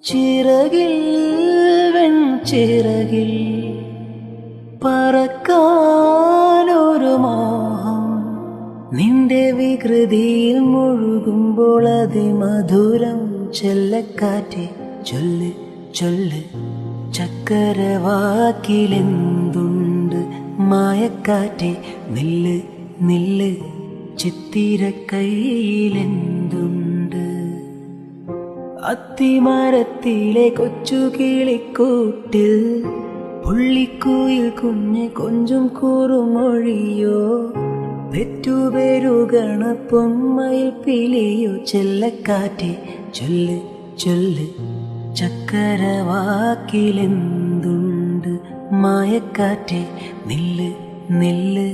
ചിറകിൽ വെൺചിറകിൽ പറക്കാനൊരു മോഹം, നിന്റെ വികൃതിയിൽ മുഴുകുമ്പോൾ അതിമധുരം. ചെല്ലക്കാറ്റെ ചൊല്ല് ചൊല്ല്, ചക്കരവാക്കിലെന്തുണ്ട്? മായക്കാറ്റെ നില്ല് നില്ല്, ചിത്തിരക്കൈയിലെന്തുണ്ട്? അത്തിമരത്തിലെ കൊച്ചു കിളിക്കൂട്ടിൽ പുള്ളിക്കുയിൽ കുഞ്ഞ് കൊഞ്ചും കൂറുമൊഴിയോ? പെറ്റുപെരുകണ പൊന്മയിൽ പിലിയോ? ചെല്ലക്കാറ്റെ ചൊല്ല് ചൊല്ല്, ചക്കരവാക്കിലെന്തുണ്ട്? മായക്കാറ്റെ നില്ല് നില്ല്.